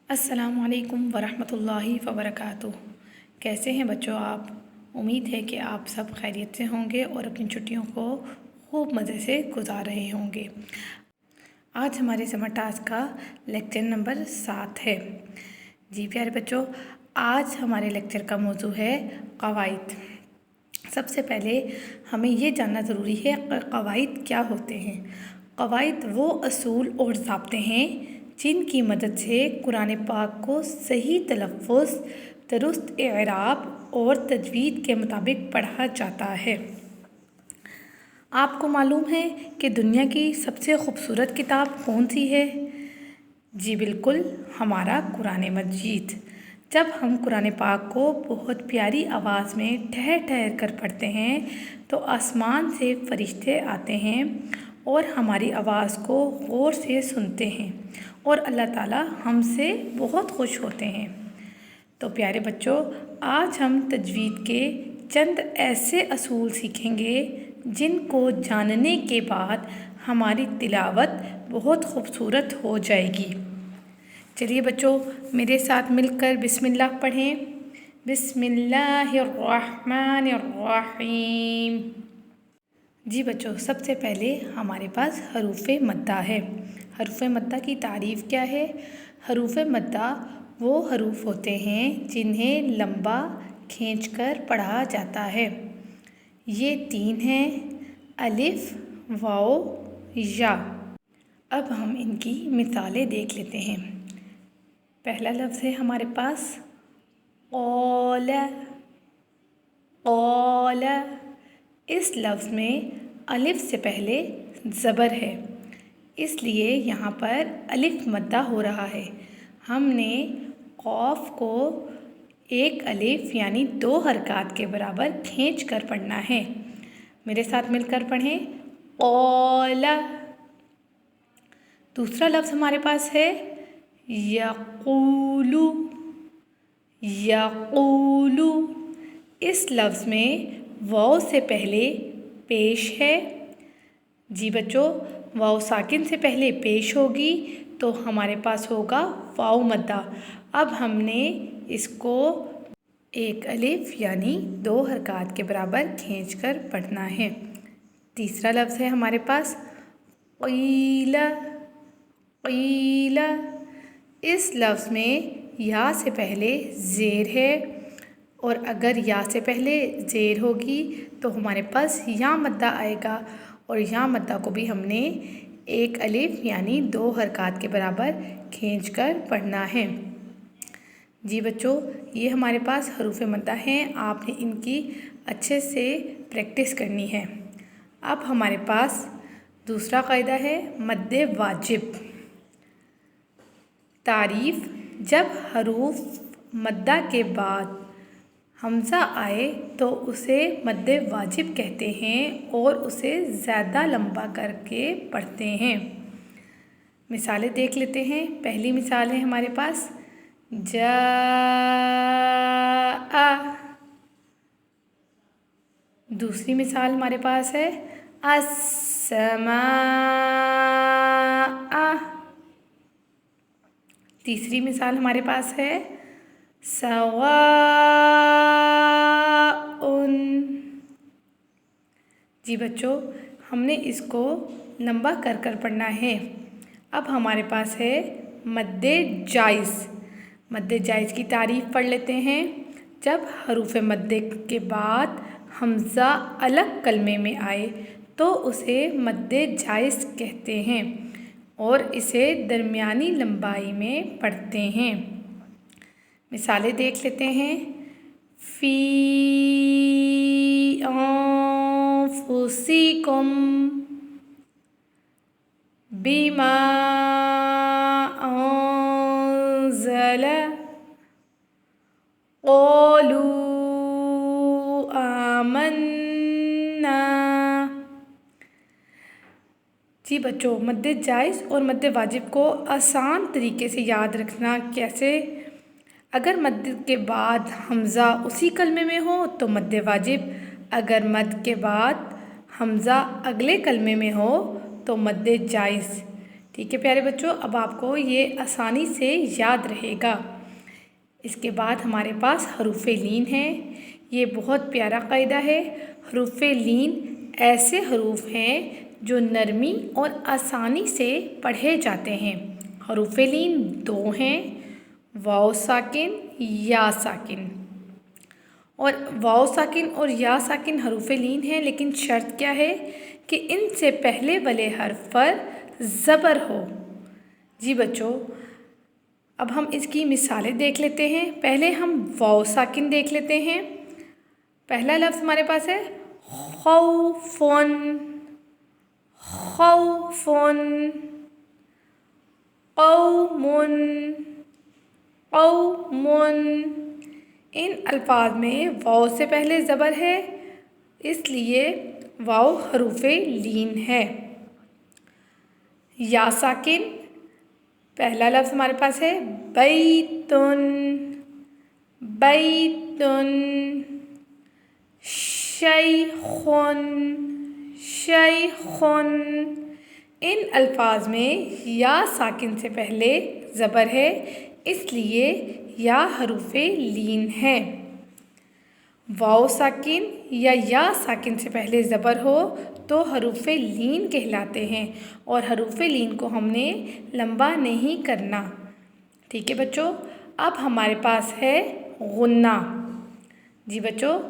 السلام علیکم ورحمۃ اللہ وبرکاتہ۔ کیسے ہیں بچوں آپ؟ امید ہے کہ آپ سب خیریت سے ہوں گے اور اپنی چھٹیوں کو خوب مزے سے گزار رہے ہوں گے۔ آج ہمارے سمر ٹاسک کا لیکچر نمبر 7 ہے۔ جی پیارے بچوں، آج ہمارے لیکچر کا موضوع ہے قواعد۔ سب سے پہلے ہمیں یہ جاننا ضروری ہے کہ قواعد کیا ہوتے ہیں۔ قواعد وہ اصول اور ضابطے ہیں جن کی مدد سے قرآن پاک کو صحیح تلفظ، درست اعراب اور تجوید کے مطابق پڑھا جاتا ہے۔ آپ کو معلوم ہے کہ دنیا کی سب سے خوبصورت کتاب کون سی ہے؟ جی بالکل، ہمارا قرآن مجید۔ جب ہم قرآن پاک کو بہت پیاری آواز میں ٹھہر ٹھہر کر پڑھتے ہیں تو آسمان سے فرشتے آتے ہیں اور ہماری آواز کو غور سے سنتے ہیں اور اللہ تعالیٰ ہم سے بہت خوش ہوتے ہیں۔ تو پیارے بچوں، آج ہم تجوید کے چند ایسے اصول سیکھیں گے جن کو جاننے کے بعد ہماری تلاوت بہت خوبصورت ہو جائے گی۔ چلیے بچوں، میرے ساتھ مل کر بسم اللہ پڑھیں۔ بسم اللہ الرحمن الرحیم۔ جی بچوں، سب سے پہلے ہمارے پاس حروف مدہ ہے۔ حروف مدہ کی تعریف کیا ہے؟ حروف مدہ وہ حروف ہوتے ہیں جنہیں لمبا کھینچ کر پڑھا جاتا ہے۔ یہ 3 ہیں: الف، واو، یا۔ اب ہم ان کی مثالیں دیکھ لیتے ہیں۔ پہلا لفظ ہے ہمارے پاس قال۔ قال، اس لفظ میں الف سے پہلے زبر ہے، اس لیے یہاں پر الف مدہ ہو رہا ہے۔ ہم نے قاف کو ایک الف یعنی 2 حرکات کے برابر کھینچ کر پڑھنا ہے۔ میرے ساتھ مل کر پڑھیں، قال۔ دوسرا لفظ ہمارے پاس ہے یقول۔ یقول، اس لفظ میں واو سے پہلے پیش ہے۔ جی بچوں، واو ساکن سے پہلے پیش ہوگی تو ہمارے پاس ہوگا واو مدہ۔ اب ہم نے اس کو ایک الف یعنی 2 حرکات کے برابر کھینچ کر پڑھنا ہے۔ تیسرا لفظ ہے ہمارے پاس قیل۔ قیل، اس لفظ میں یا سے پہلے زیر ہے اور اگر یا سے پہلے زیر ہوگی تو ہمارے پاس یا مدہ آئے گا اور یا مدہ کو بھی ہم نے ایک الف یعنی 2 حرکات کے برابر کھینچ کر پڑھنا ہے۔ جی بچوں، یہ ہمارے پاس حروف مدہ ہیں، آپ نے ان کی اچھے سے پریکٹس کرنی ہے۔ اب ہمارے پاس دوسرا قاعدہ ہے مد واجب۔ تعریف: جب حروف مدہ کے بعد حمزہ آئے تو اسے مد واجب کہتے ہیں اور اسے زیادہ لمبا کر کے پڑھتے ہیں۔ مثالیں دیکھ لیتے ہیں۔ پہلی مثال ہے ہمارے پاس جاء۔ دوسری مثال ہمارے پاس ہے السماء۔ تیسری مثال ہمارے پاس ہے سواء۔ جی بچوں، ہم نے اس کو لمبا کر کر پڑھنا ہے۔ اب ہمارے پاس ہے مد جائز۔ مد جائز کی تعریف پڑھ لیتے ہیں۔ جب حروف مد کے بعد حمزہ الگ کلمے میں آئے تو اسے مد جائز کہتے ہیں اور اسے درمیانی لمبائی میں پڑھتے ہیں۔ مثالیں دیکھ لیتے ہیں۔ فی انفسکم، بما انزل، قالوا آمنا۔ جی بچوں، مد جائز اور مد واجب کو آسان طریقے سے یاد رکھنا کیسے؟ اگر مد کے بعد حمزہ اسی کلمے میں ہو تو مد واجب، اگر مد کے بعد حمزہ اگلے کلمے میں ہو تو مد جائز۔ ٹھیک ہے پیارے بچوں، اب آپ کو یہ آسانی سے یاد رہے گا۔ اس کے بعد ہمارے پاس حروف لین ہیں۔ یہ بہت پیارا قاعدہ ہے۔ حروف لین ایسے حروف ہیں جو نرمی اور آسانی سے پڑھے جاتے ہیں۔ حروف لین دو ہیں، واو ساکن، یا ساکن۔ اور واو ساکن اور یا ساکن حروف لین ہیں، لیکن شرط کیا ہے کہ ان سے پہلے والے حرف پر زبر ہو۔ جی بچوں، اب ہم اس کی مثالیں دیکھ لیتے ہیں۔ پہلے ہم واو ساکن دیکھ لیتے ہیں۔ پہلا لفظ ہمارے پاس ہے خوفن، خوفن، قومن، قومن۔ ان الفاظ میں واو سے پہلے زبر ہے، اس لیے واو حروف لین ہے۔ یا ساکن، پہلا لفظ ہمارے پاس ہے بیتن، بیتن، شیخن، شیخن۔ ان الفاظ میں یا ساکن سے پہلے زبر ہے، اس لیے یا حروف لین ہے۔ واو ساکن یا ساکن سے پہلے زبر ہو تو حروف لین کہلاتے ہیں، اور حروف لین کو ہم نے لمبا نہیں کرنا۔ ٹھیک ہے بچوں، اب ہمارے پاس ہے غنہ۔ جی بچوں،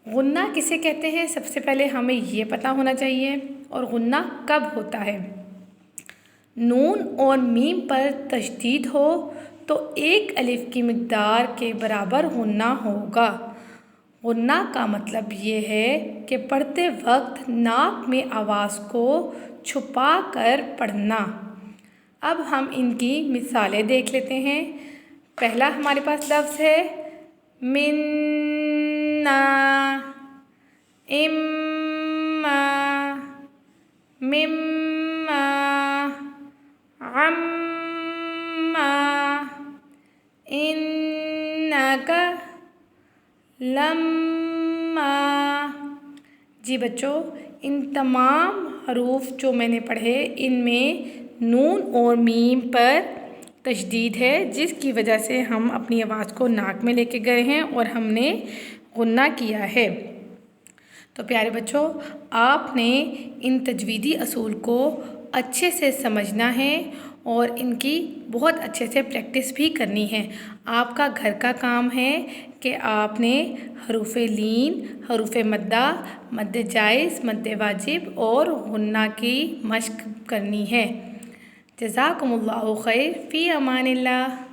غنہ کسے کہتے ہیں سب سے پہلے ہمیں یہ پتہ ہونا چاہیے، اور غنہ کب ہوتا ہے۔ نون اور میم پر تشدید ہو تو ایک الف کی مقدار کے برابر غنہ ہوگا۔ غنہ کا مطلب یہ ہے کہ پڑھتے وقت ناک میں آواز کو چھپا کر پڑھنا۔ اب ہم ان کی مثالیں دیکھ لیتے ہیں۔ پہلا ہمارے پاس لفظ ہے منا، اما، مما، عما، انکا، لما۔ جی بچوں، ان تمام حروف جو میں نے پڑھے ان میں نون اور میم پر تشدید ہے، جس کی وجہ سے ہم اپنی آواز کو ناک میں لے کے گئے ہیں اور ہم نے غنہ کیا ہے۔ تو پیارے بچوں، آپ نے ان تجویدی اصول کو اچھے سے سمجھنا ہے اور ان کی بہت اچھے سے پریکٹس بھی کرنی ہے۔ آپ کا گھر کا کام ہے کہ آپ نے حروف لین، حروف مدہ، مد جائز، مد واجب اور غنہ کی مشق کرنی ہے۔ جزاکم اللہ خیر، فی امان اللہ۔